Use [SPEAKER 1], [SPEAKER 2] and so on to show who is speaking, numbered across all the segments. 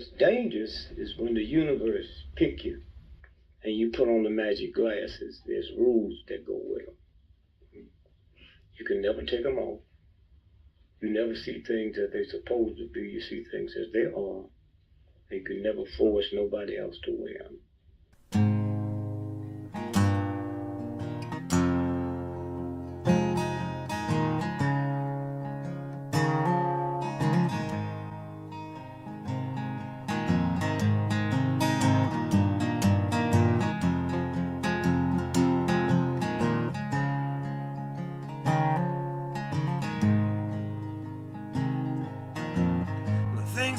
[SPEAKER 1] What's dangerous is when the universe pick you and you put on the magic glasses. There's rules that go with them. You can never take them off. You never see things as they're supposed to be. You see things as they are. And you can never force nobody else to wear them.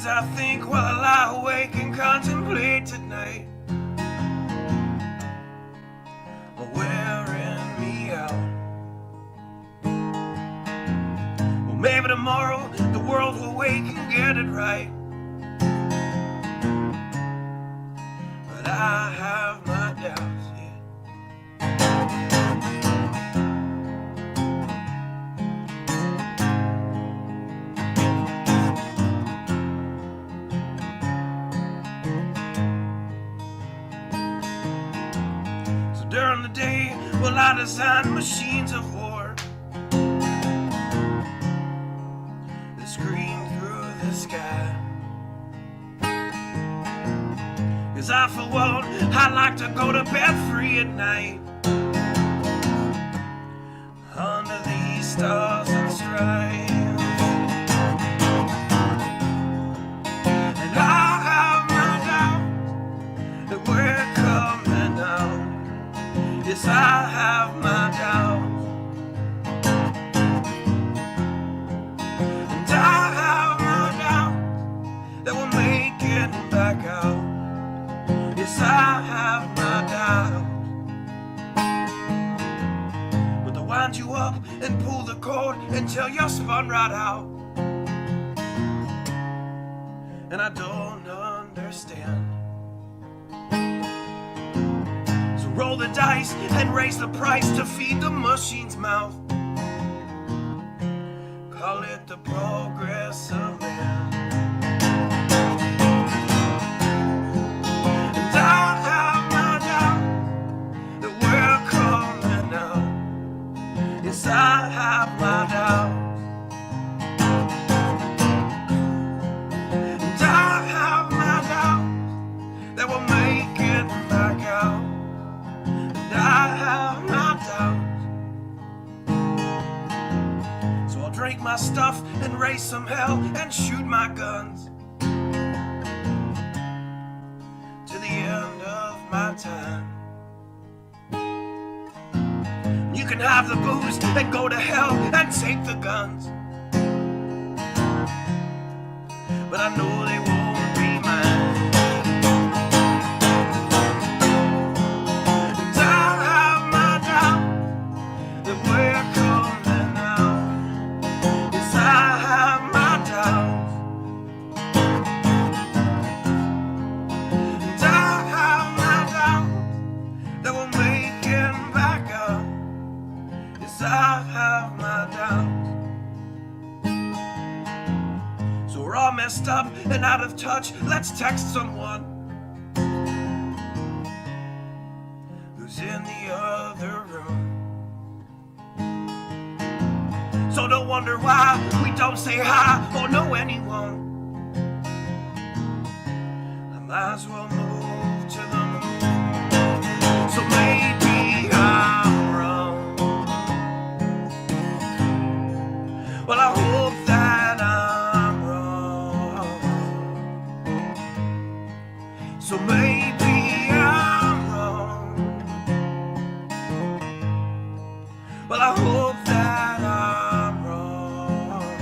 [SPEAKER 2] I think while I lie awake and contemplate tonight are wearing me out. Well, maybe tomorrow the world will wake and get it right, but I have my doubts, yeah. During the day, well, I design machines of war that scream through the sky. 'Cause I, for one, I like to go to bed free at night under these stars and stripes. And I have my doubts that we're coming out. Yes, I have my doubts, and I have my doubts that we'll make it back out. Yes, I have my doubts, but they'll wind you up and pull the cord until you're spun right out. And I don't understand. Roll the dice and raise the price to feed the machine's mouth. Call it the progress of man. And I have my doubts that we're coming out. Yes, I have my doubts. And I have my doubts that we'll make it back out. I have my doubts, so I'll drink my stuff and raise some hell and shoot my guns to the end of my time. You can have the booze and go to hell and take the guns, but I know they won't be mine. I have my doubts. So we're all messed up and out of touch. Let's text someone who's in the other room. So don't wonder why we don't say hi or know anyone. I might as well move to the moon. So maybe I'm wrong. Well, I hope that I'm wrong. So maybe I'm wrong. Well, I hope that I'm wrong.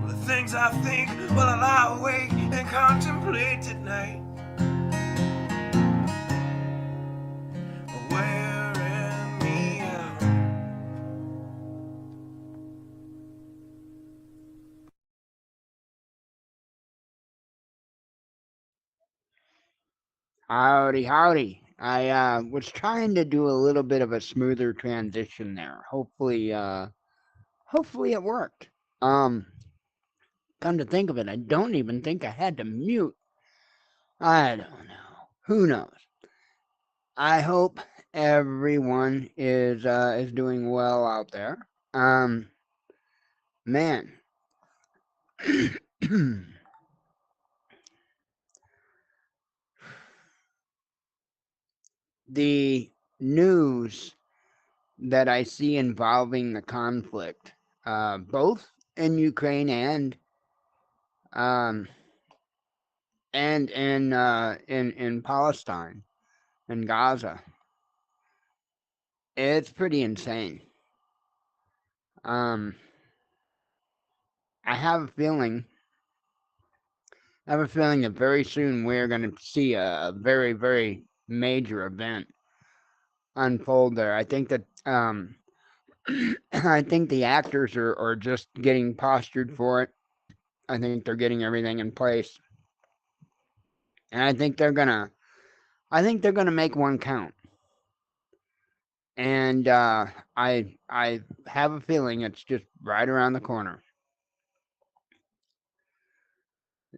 [SPEAKER 2] Well, the things I think, well, I lie awake and contemplate at night. Wearing me out.
[SPEAKER 3] Howdy, howdy. I was trying to do a little bit of a smoother transition there. Hopefully it worked. Um, Come to think of it, I don't even think I had to mute. I don't know. Who knows? I hope everyone is doing well out there. Man, the news that I see involving the conflict, both in Ukraine um, and in Palestine and Gaza, it's pretty insane. Um, I have a feeling. I have a feeling that very soon we're going to see a very, very major event unfold there. I think that I think the actors are just getting postured for it. I think they're getting everything in place, and I think they're gonna make one count. And I have a feeling it's just right around the corner.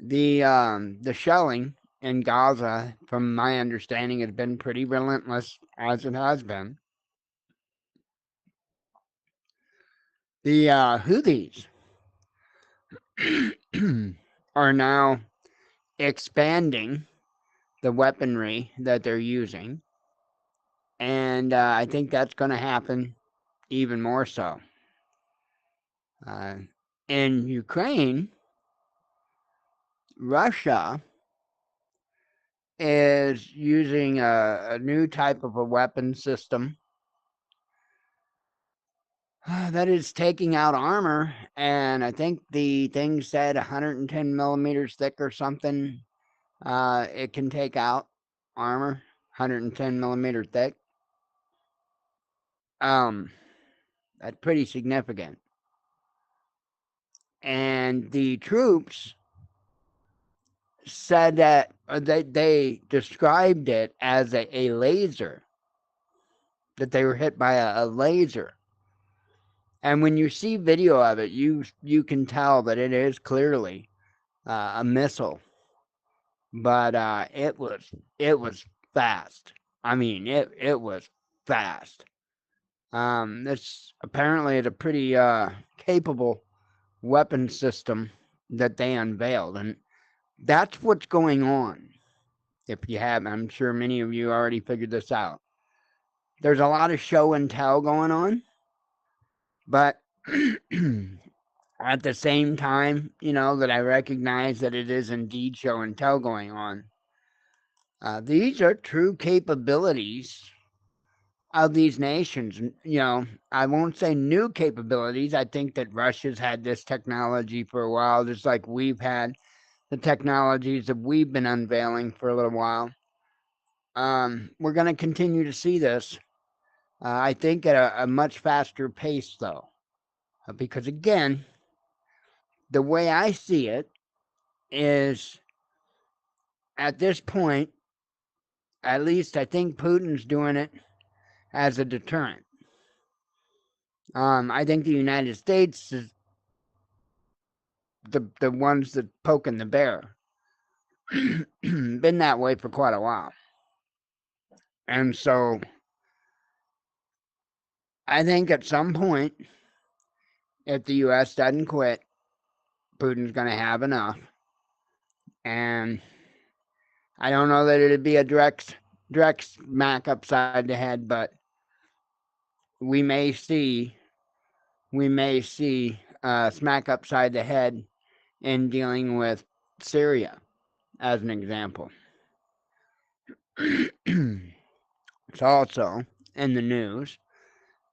[SPEAKER 3] The shelling in Gaza, from my understanding, has been pretty relentless, as it has been. The Houthis are now expanding the weaponry that they're using, and I think that's going to happen even more so. Uh, in Ukraine, Russia is using a new type of a weapon system that is taking out armor, and I think the thing said 110 millimeters thick or something. It can take out armor, 110 millimeter thick. Um, that's pretty significant. And the troops said that they described it as a laser, that they were hit by a laser. And when you see video of it, you can tell that it is clearly a missile, but it was fast. I mean, it was fast. This apparently is a pretty capable weapon system that they unveiled, and that's what's going on. If you haven't, I'm sure many of you already figured this out. There's a lot of show and tell going on, but at the same time, that I recognize that it is indeed show and tell going on. These are true capabilities of these nations. I won't say new capabilities. I think that Russia's had this technology for a while, just like we've had the technologies that we've been unveiling for a little while. We're going to continue to see this, I think, at a much faster pace, though, because again, the way I see it is, at this point, at least I think Putin's doing it as a deterrent. I think the United States is the ones that poking the bear. Been that way for quite a while. And so I think at some point, if the U.S. doesn't quit, Putin's going to have enough. And I don't know that it'd be a direct smack upside the head, but we may see smack upside the head in dealing with Syria, as an example. It's also in the news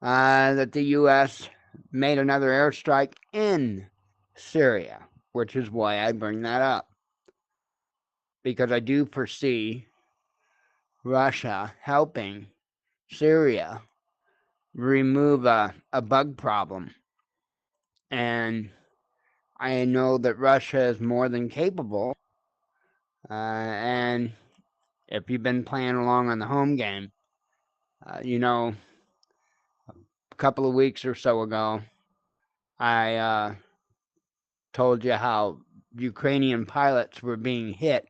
[SPEAKER 3] that the U.S. made another airstrike in Syria, which is why I bring that up. Because I do foresee Russia helping Syria remove a bug problem. And I know that Russia is more than capable. And if you've been playing along on the home game, a couple of weeks or so ago, I told you how Ukrainian pilots were being hit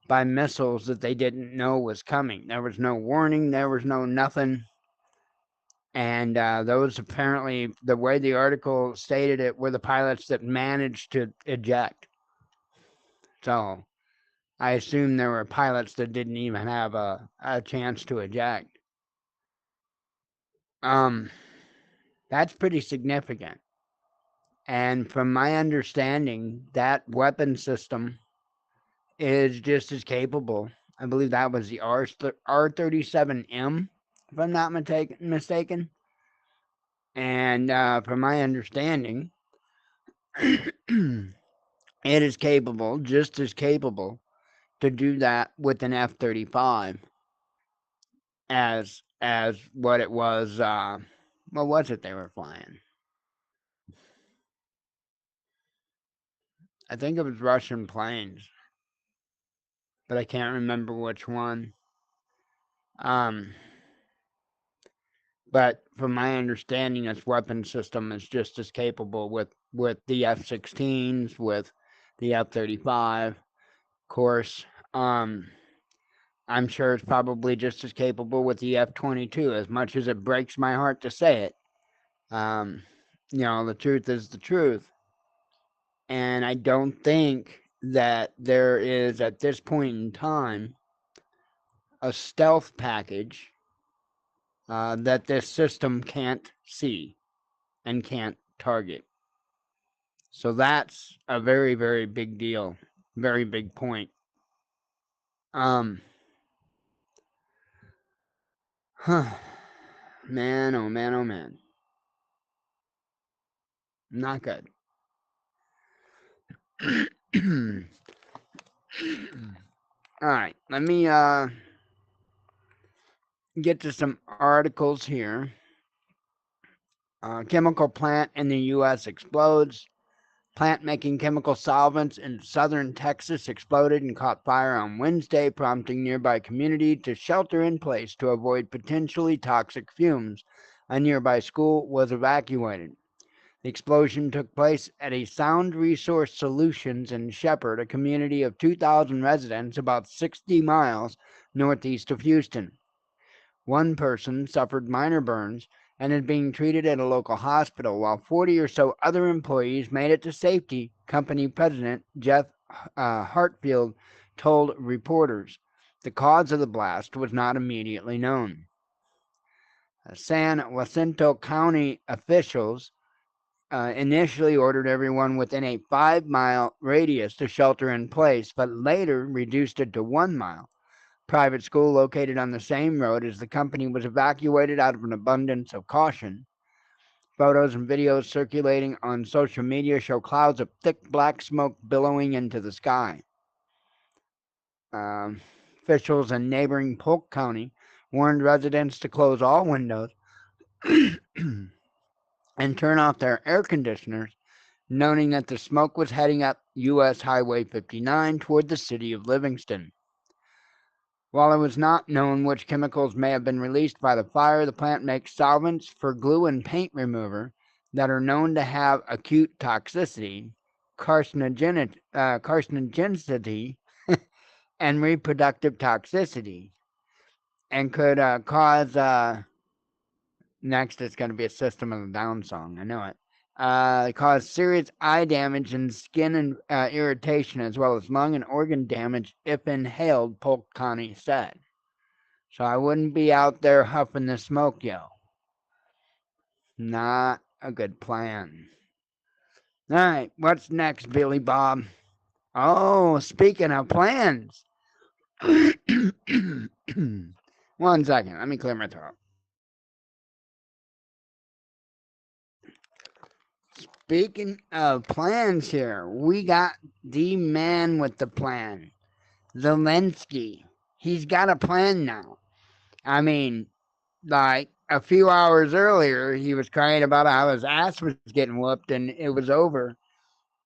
[SPEAKER 3] by missiles that they didn't know was coming. There was no warning, there was no nothing. And those apparently, the way the article stated it, were the pilots that managed to eject. So I assume there were pilots that didn't even have a chance to eject. That's pretty significant. And from my understanding, that weapon system is just as capable. I believe that was the R-37M, if I'm not mistaken. And from my understanding, it is capable, just as capable, to do that with an F-35 as what it was. What was it they were flying? I think it was Russian planes, but I can't remember which one. But from my understanding, its weapon system is just as capable with the F-16s, with the F-35. Of course, I'm sure it's probably just as capable with the F-22, as much as it breaks my heart to say it. The truth is the truth. And I don't think that there is, at this point in time, a stealth package that this system can't see and can't target. So that's a very, very big deal. Very big point. Huh. Man, oh man, oh man. Not good. All right, let me get to some articles here. Chemical plant in the U.S. explodes. Plant making chemical solvents in southern Texas exploded and caught fire on Wednesday, prompting nearby community to shelter in place to avoid potentially toxic fumes. A nearby school was evacuated. The explosion took place at a Sound Resource Solutions in Shepherd, a community of 2,000 residents about 60 miles northeast of Houston. One person suffered minor burns and is being treated at a local hospital, while 40 or so other employees made it to safety, company president Jeff Hartfield told reporters. The cause of the blast was not immediately known. San Jacinto County officials initially ordered everyone within a 5-mile radius to shelter in place, but later reduced it to 1 mile. Private school located on the same road as the company was evacuated out of an abundance of caution. Photos and videos circulating on social media show clouds of thick black smoke billowing into the sky. Officials in neighboring Polk County warned residents to close all windows and turn off their air conditioners, noting that the smoke was heading up U.S. Highway 59 toward the city of Livingston. While it was not known which chemicals may have been released by the fire, the plant makes solvents for glue and paint remover that are known to have acute toxicity, carcinogenicity, and reproductive toxicity, and could cause, next it's going to be a System of a Down song, I know it, cause serious eye damage and skin and irritation, as well as lung and organ damage if inhaled, Polk County said. So I wouldn't be out there huffing the smoke, yo. Not a good plan. All right, what's next, Billy Bob? Oh, speaking of plans. 1 second, let me clear my throat. Speaking of plans here, we got the man with the plan, Zelensky. He's got a plan now. I mean, like a few hours earlier, he was crying about how his ass was getting whooped and it was over.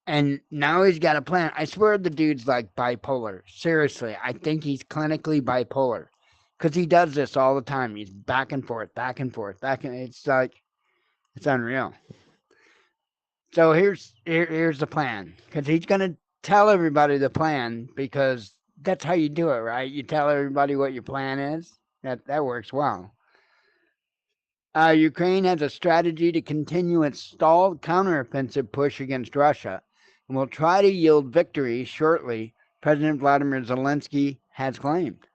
[SPEAKER 3] And now he's got a plan. I swear the dude's like bipolar. Seriously, I think he's clinically bipolar. Because he does this all the time. He's back and forth, back and forth, back and it's like, it's unreal. So here's the plan, because he's gonna tell everybody the plan, because that's how you do it, right? You tell everybody what your plan is. That works well. Ukraine has a strategy to continue its stalled counteroffensive push against Russia, and will try to yield victory shortly, President Vladimir Zelensky has claimed.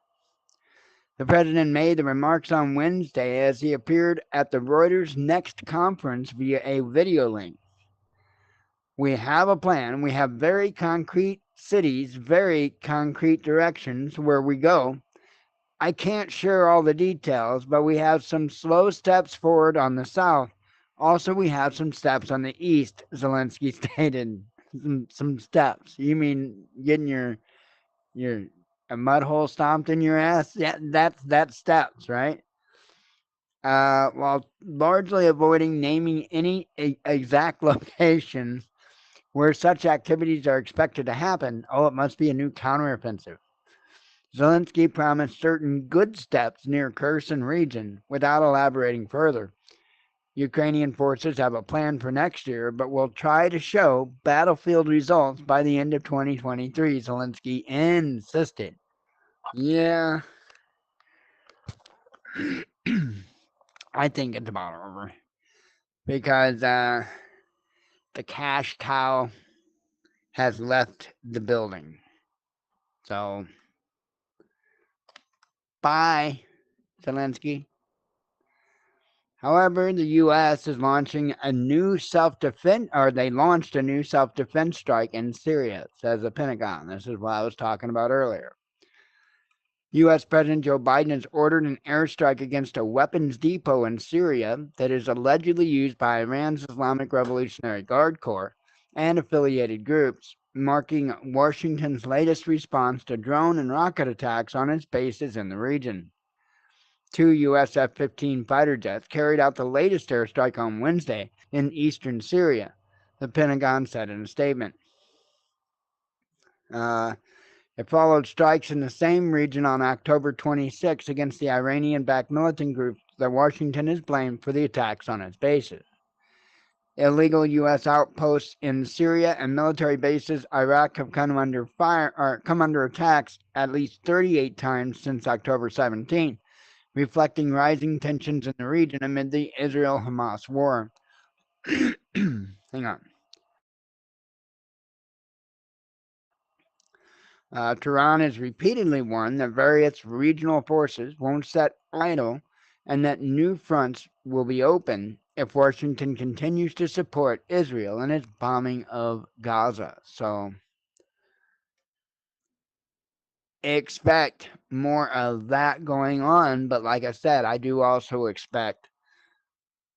[SPEAKER 3] The president made the remarks on Wednesday as he appeared at the Reuters Next conference via a video link. We have a plan. We have very concrete cities, very concrete directions where we go. I can't share all the details, but we have some slow steps forward on the south. Also, we have some steps on the east, Zelensky stated. Some steps. You mean getting your a mud hole stomped in your ass? Yeah, that's steps, right? While largely avoiding naming any exact locations where such activities are expected to happen. Oh, it must be a new counteroffensive. Zelensky promised certain good steps near Kherson region without elaborating further. Ukrainian forces have a plan for next year, but will try to show battlefield results by the end of 2023, Zelensky insisted. Yeah, I think it's about over. Because the cash cow has left the building. So, bye, Zelensky. However, the U.S. is launching a new self-defense, or they launched a new self-defense strike in Syria, says the Pentagon. This is what I was talking about earlier. U.S. President Joe Biden has ordered an airstrike against a weapons depot in Syria that is allegedly used by Iran's Islamic Revolutionary Guard Corps and affiliated groups, marking Washington's latest response to drone and rocket attacks on its bases in the region. 2 U.S. F-15 fighter jets carried out the latest airstrike on Wednesday in eastern Syria, the Pentagon said in a statement. It followed strikes in the same region on October 26 against the Iranian-backed militant group that Washington has blamed for the attacks on its bases. Illegal U.S. outposts in Syria and military bases in Iraq have come under attacks at least 38 times since October 17, reflecting rising tensions in the region amid the Israel-Hamas war. Hang on. Tehran has repeatedly warned that various regional forces won't sit idle and that new fronts will be open if Washington continues to support Israel in its bombing of Gaza. So expect more of that going on, but like I said, I do also expect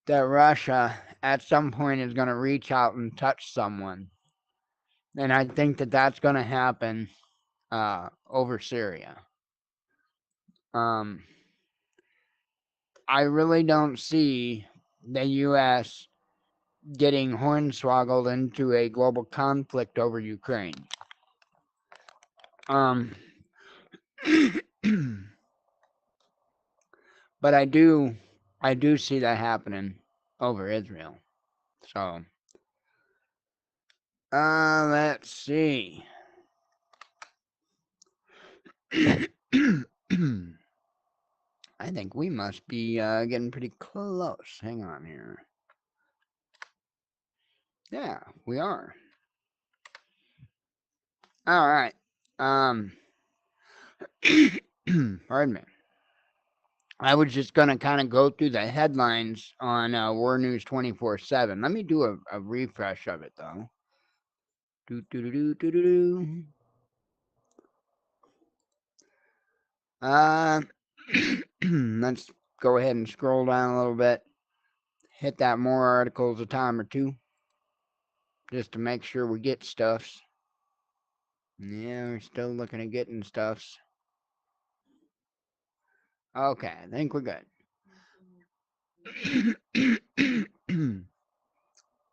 [SPEAKER 3] that Russia at some point is going to reach out and touch someone. And I think that that's going to happen over Syria. I really don't see the U.S. getting hornswoggled into a global conflict over Ukraine. But I do see that happening over Israel. So, let's see. I think we must be getting pretty close. Hang on here. Yeah, we are. All right. Pardon me. I was just going to kind of go through the headlines on War News 24/7. Let me do a refresh of it, though. Let's go ahead and scroll down a little bit. Hit that more articles a time or two. Just to make sure we get stuffs. Yeah, we're still looking at getting stuffs. Okay, I think we're good.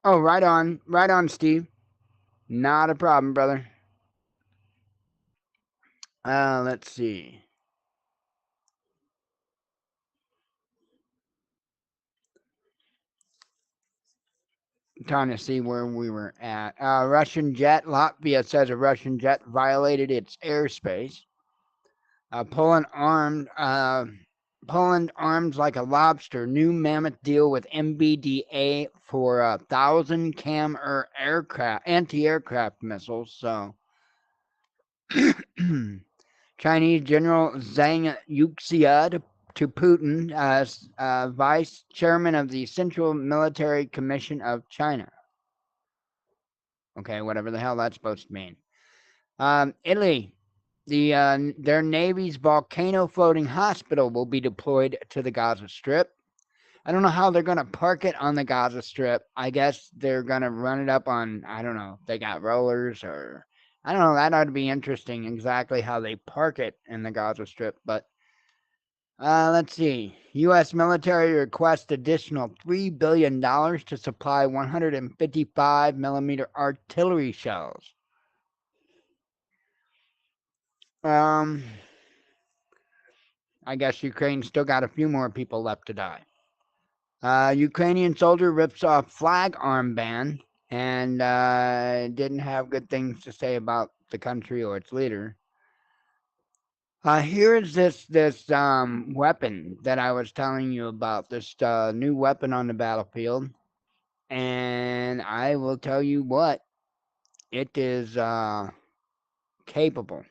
[SPEAKER 3] Oh, right on, Steve. Not a problem, brother. Let's see. trying to see where we were at. Russian jet. Latvia says a Russian jet violated its airspace. Poland armed like a lobster. New mammoth deal with MBDA for 1,000 aircraft anti-aircraft missiles. So, Chinese General Zhang Yuxia to Putin as vice chairman of the Central Military Commission of China. Okay, whatever the hell that's supposed to mean. Italy, their Navy's volcano floating hospital will be deployed to the Gaza Strip. I don't know how they're going to park it on the Gaza Strip. I guess they're going to run it up on, I don't know, they got rollers or, I don't know, that ought to be interesting exactly how they park it in the Gaza Strip. But let's see. U.S. military requests additional $3 billion to supply 155 millimeter artillery shells. I guess Ukraine still got a few more people left to die. Ukrainian soldier rips off flag armband and didn't have good things to say about the country or its leader. Here is this weapon that I was telling you about, this new weapon on the battlefield. And I will tell you what, it is capable.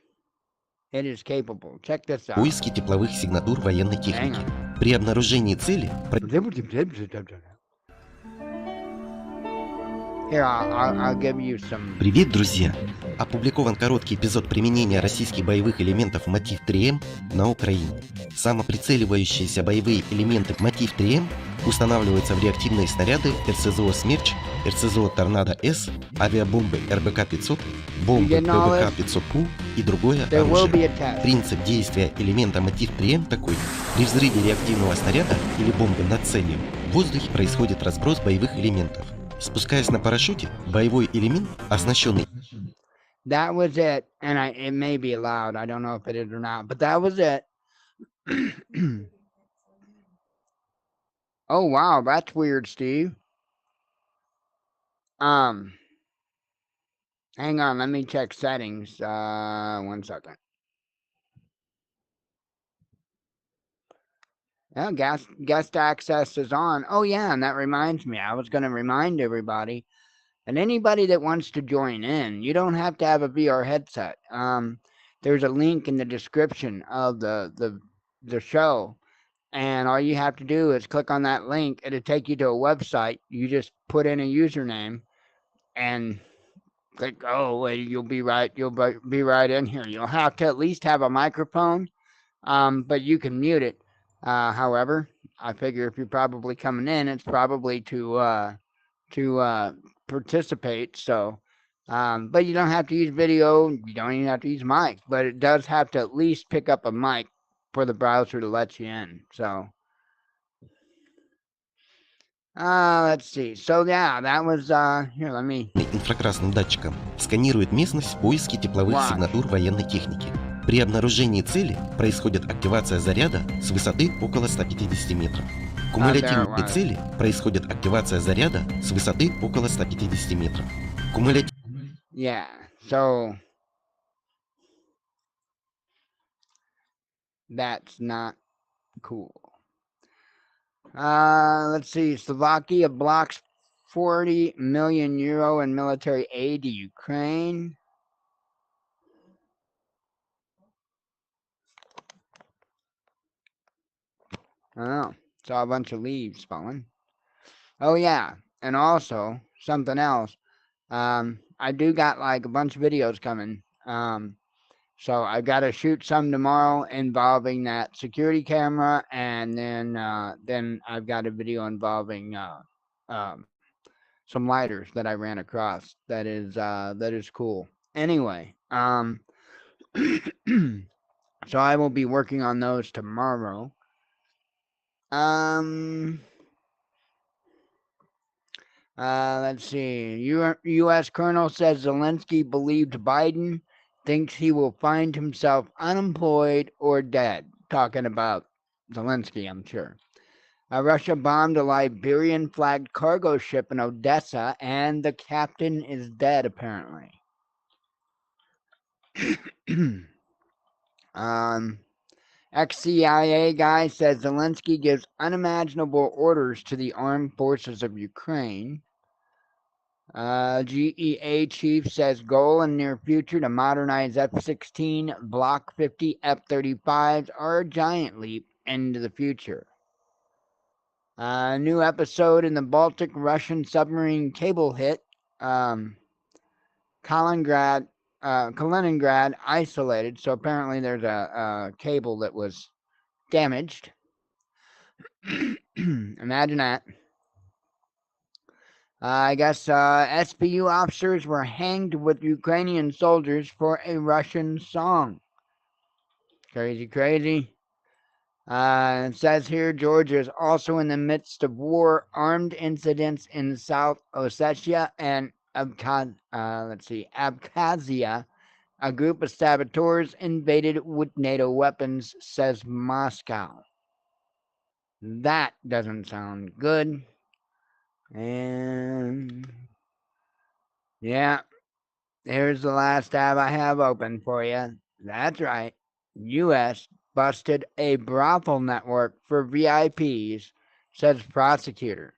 [SPEAKER 3] It is capable. Check this out.
[SPEAKER 4] Поиски тепловых сигнатур военной техники. При обнаружении цели...
[SPEAKER 3] Here, I'll give you some...
[SPEAKER 4] Привет, друзья! Опубликован короткий эпизод применения российских боевых элементов мотив 3М на Украине. Самоприцеливающиеся боевые элементы мотив 3М устанавливаются в реактивные снаряды РСЗО «Смерч», РСЗО «Торнадо-С», авиабомбы РБК-500, бомбы ПБК-500У и другое оружие. Принцип действия элемента мотив 3М такой. При взрыве реактивного снаряда или бомбы над целью в воздухе происходит разброс боевых элементов. Спускаясь на парашюте, боевой элемент, оснащенный...
[SPEAKER 3] That was it, and it may be loud, I don't know if it is or not, but that was it. Oh, wow, that's weird, Steve. Hang on, let me check settings, 1 second. Well, guest access is on. Oh, yeah, and that reminds me, I was going to remind everybody, and anybody that wants to join in, you don't have to have a VR headset. There's a link in the description of the show, and all you have to do is click on that link. It'll take you to a website. You just put in a username and click, oh, you'll be right. You'll be right in here. You'll have to at least have a microphone, but you can mute it. However, I figure if you're probably coming in, it's probably to participate. So, but you don't have to use video. You don't even have to use mic, but it does have to at least pick up a mic for the browser to let you in. So, let's see. So yeah, that was here. Let me.
[SPEAKER 4] Инфракрасным датчиком сканирует местность в поиске тепловых сигнатур военной техники. При обнаружении цели происходит активация заряда с высоты около 150 метров. Кумулятивной цели происходит активация заряда с высоты около 150 метров.
[SPEAKER 3] Yeah, so that's not cool. Let's see. Slovakia blocks 40 million euro in military aid to Ukraine. Oh, saw a bunch of leaves falling. Oh yeah, and also something else. I do got like a bunch of videos coming. So I've got to shoot some tomorrow involving that security camera, and then I've got a video involving some lighters that I ran across. That is cool. Anyway, so I will be working on those tomorrow. Let's see. U.S. Colonel says Zelensky believed Biden thinks he will find himself unemployed or dead. Talking about Zelensky, I'm sure. Russia bombed a Liberian-flagged cargo ship in Odessa, and the captain is dead, apparently. Ex-CIA guy says Zelensky gives unimaginable orders to the armed forces of Ukraine. GEA chief says goal in near future to modernize F-16, Block 50 F-35s are a giant leap into the future. New episode in the Baltic Russian submarine cable hit. Kaliningrad isolated. So apparently there's a cable that was damaged. Imagine that. I guess SBU officers were hanged with Ukrainian soldiers for a Russian song. Crazy, crazy. It says here Georgia is also in the midst of war, armed incidents in South Ossetia and Abkhazia. A group of saboteurs invaded with NATO weapons, says Moscow. That doesn't sound good. And yeah, here's the last tab I have open for you. That's right. U.S. busted a brothel network for VIPs, says prosecutor.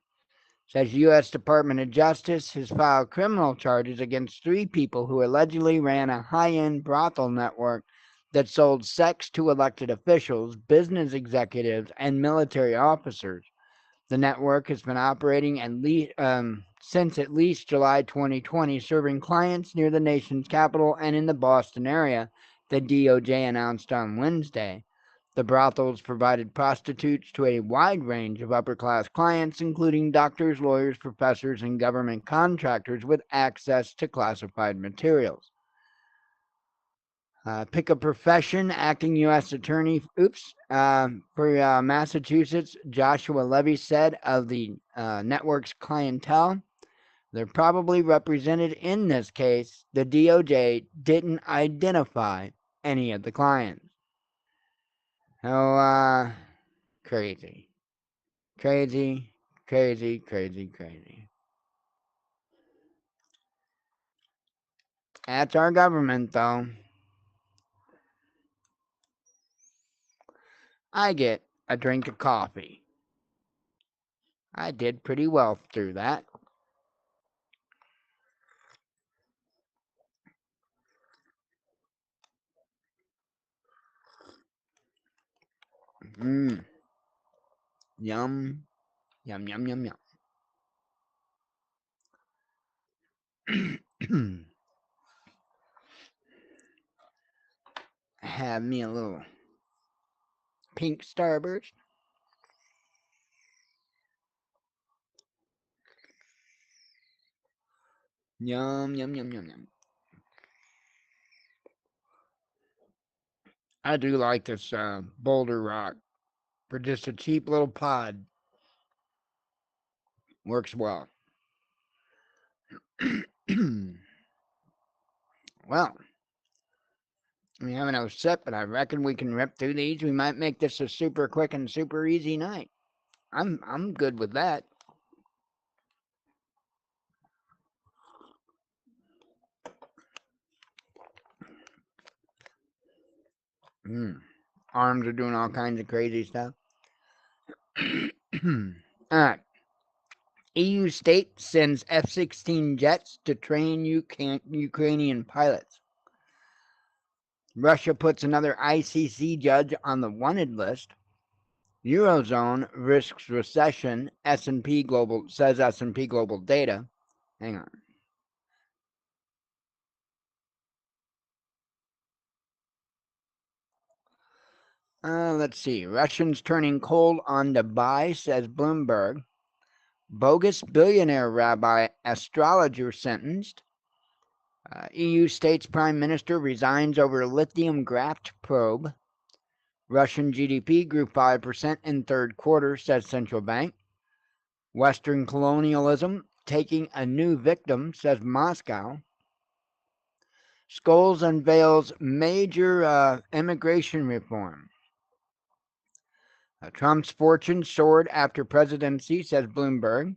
[SPEAKER 3] Says U.S. Department of Justice has filed criminal charges against 3 people who allegedly ran a high-end brothel network that sold sex to elected officials, business executives, and military officers. The network has been operating since at least July 2020, serving clients near the nation's capital and in the Boston area, the DOJ announced on Wednesday. The brothels provided prostitutes to a wide range of upper-class clients, including doctors, lawyers, professors, and government contractors with access to classified materials. Pick a profession. Acting U.S. Attorney for Massachusetts, Joshua Levy said of the network's clientele, they're probably represented in this case. The DOJ didn't identify any of the clients. So, crazy. Crazy, crazy, crazy, crazy. That's our government, though. I get a drink of coffee. I did pretty well through that. Yum. Yum, yum, yum, yum. Have me a little pink starburst. Yum, yum, yum, yum, yum. I do like this Boulder Rock for just a cheap little pod. Works well. Well, we have another sip, but I reckon we can rip through these. We might make this a super quick and super easy night. I'm good with that. Arms are doing all kinds of crazy stuff. All right. EU state sends F-16 jets to train Ukrainian pilots. Russia puts another ICC judge on the wanted list. Eurozone risks recession, S&P Global data. Hang on. Let's see. Russians turning cold on Dubai, says Bloomberg. Bogus billionaire rabbi astrologer sentenced. EU states prime minister resigns over lithium graft probe. Russian GDP grew 5% in third quarter, says central bank. Western colonialism taking a new victim, says Moscow. Scholes unveils major immigration reform. Trump's fortune soared after presidency, says Bloomberg.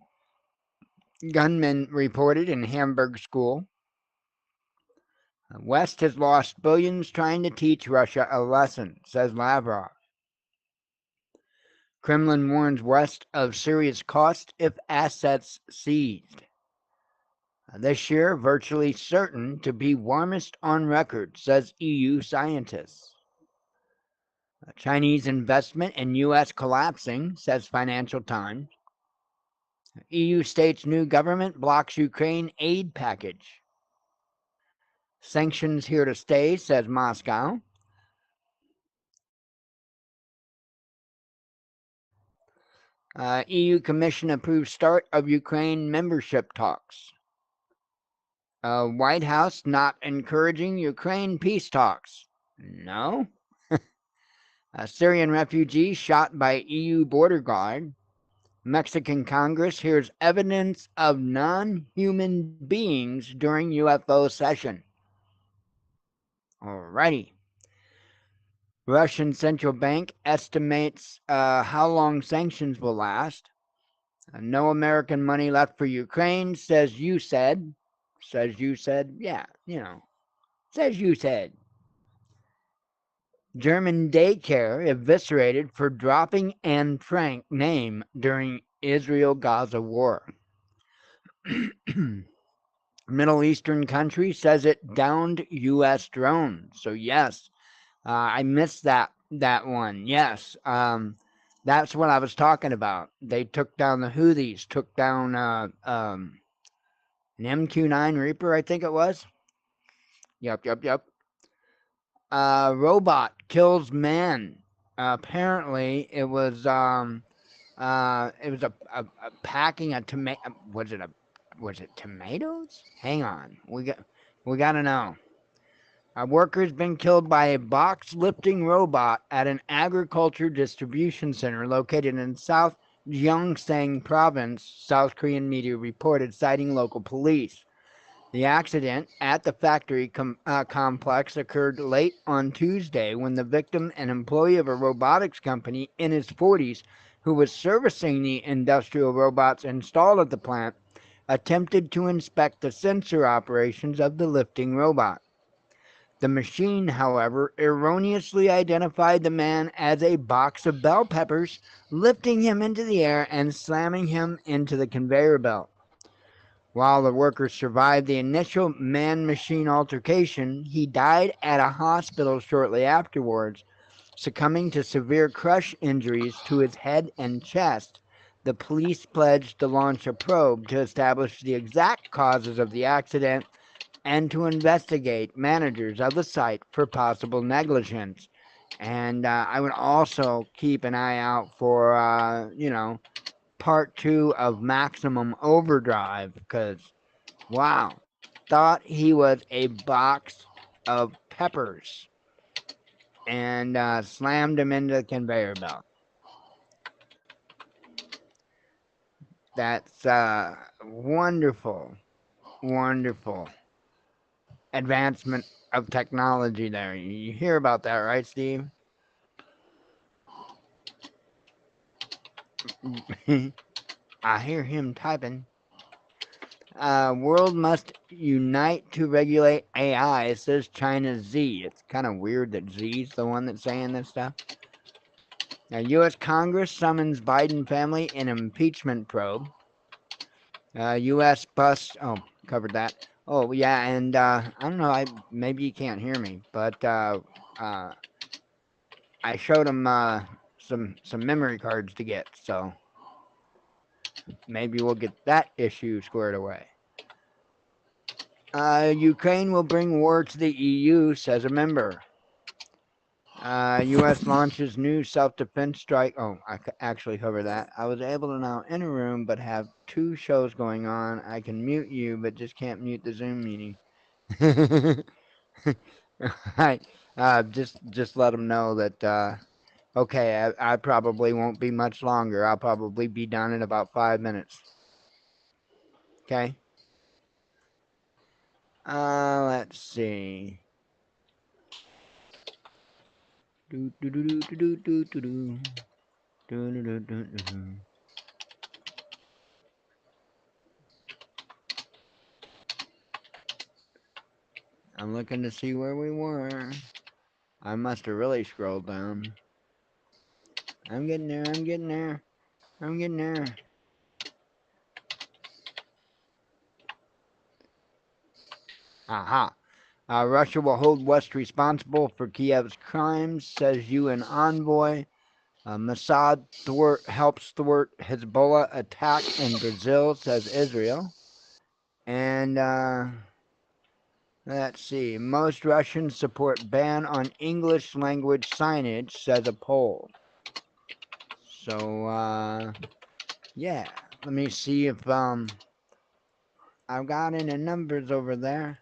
[SPEAKER 3] Gunmen reported in Hamburg school. West has lost billions trying to teach Russia a lesson, says Lavrov. Kremlin warns West of serious cost if assets seized. This year, virtually certain to be warmest on record, says EU scientists. Chinese investment in U.S. collapsing, says Financial Times. EU states new government blocks Ukraine aid package. Sanctions here to stay, says Moscow. EU Commission approves start of Ukraine membership talks. White House not encouraging Ukraine peace talks. No. A Syrian refugee shot by EU border guard. Mexican Congress hears evidence of non-human beings during UFO session. Alrighty. Russian central bank estimates how long sanctions will last. No American money left for Ukraine, says you said. Says you said, yeah, says you said. German daycare eviscerated for dropping Anne Frank name during Israel-Gaza war. Middle Eastern country says it downed U.S. drone. So yes, I missed that one. Yes, that's what I was talking about. They took down the Houthis, took down an MQ-9 Reaper, I think it was. Yep. Robot kills man. Apparently, it was a packing of tomato. Was it tomatoes? Hang on, we gotta know. A worker's been killed by a box lifting robot at an agriculture distribution center located in South Gyeongsang Province, South Korean media reported, citing local police. The accident at the factory complex occurred late on Tuesday when the victim, an employee of a robotics company in his 40s who was servicing the industrial robots installed at the plant, attempted to inspect the sensor operations of the lifting robot. The machine, however, erroneously identified the man as a box of bell peppers, lifting him into the air and slamming him into the conveyor belt. While the worker survived the initial man-machine altercation, he died at a hospital shortly afterwards, succumbing to severe crush injuries to his head and chest. The police pledged to launch a probe to establish the exact causes of the accident and to investigate managers of the site for possible negligence. And I would also keep an eye out for, part 2 of Maximum Overdrive, because, wow, thought he was a box of peppers and slammed him into the conveyor belt. That's wonderful advancement of technology there. You hear about that, right, Steve? I hear him typing. World must unite to regulate AI, says China's Z. It's kind of weird that Z's the one that's saying this stuff. Now, U.S. Congress summons Biden family in impeachment probe. U.S. bus. Oh, covered that. Oh, yeah, and I don't know. Maybe you can't hear me, but I showed him some memory cards to get, so maybe we'll get that issue squared away. Ukraine will bring war to the EU, says a member. U.S. launches new self-defense strike. Oh, I actually covered that. I was able to now enter a room, but have 2 shows going on. I can mute you, but just can't mute the Zoom meeting. Right. Just let them know that. Okay, I probably won't be much longer. I'll probably be done in about 5 minutes. Okay. Let's see. I'm looking to see where we were. I must have really scrolled down. I'm getting there, I'm getting there. I'm getting there. Aha. Russia will hold West responsible for Kiev's crimes, says UN envoy. Mossad helps thwart Hezbollah attack in Brazil, says Israel. And let's see. Most Russians support ban on English language signage, says a poll. So, yeah. Let me see if I've got any numbers over there.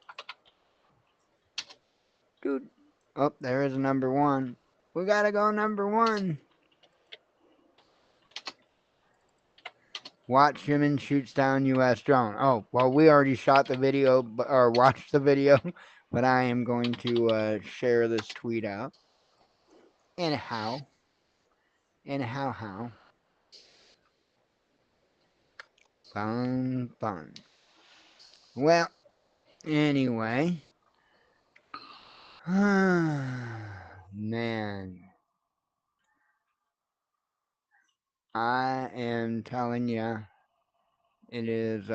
[SPEAKER 3] Dude. Oh, there is a number one. We gotta go number one. Watchman shoots down U.S. drone. Oh, well, we already shot the video, or watched the video, but I am going to share this tweet out. Anyhow. Fun. Well, anyway. Man. I am telling you, it is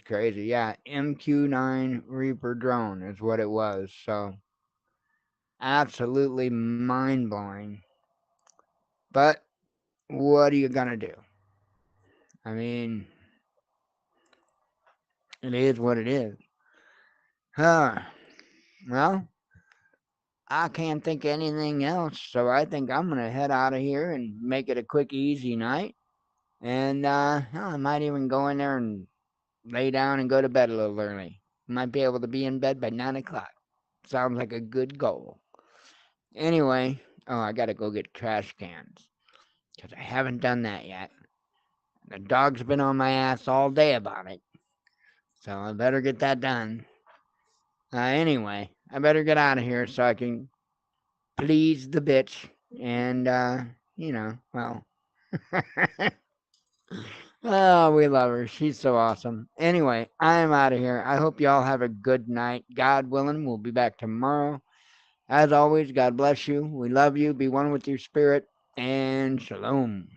[SPEAKER 3] crazy. Yeah, MQ-9 Reaper drone is what it was. So, absolutely mind-blowing. But, what are you gonna do? I mean, it is what it is. Well, I can't think of anything else, so I think I'm gonna head out of here and make it a quick, easy night. And I might even go in there and lay down and go to bed a little early. Might be able to be in bed by 9 o'clock. Sounds like a good goal. Anyway, I gotta go get trash cans, because I haven't done that yet. The dog's been on my ass all day about it, so I better get that done. Anyway, I better get out of here so I can please the bitch. And, well. Oh, we love her. She's so awesome. Anyway, I am out of here. I hope y'all have a good night. God willing, we'll be back tomorrow. As always, God bless you. We love you. Be one with your spirit. And shalom.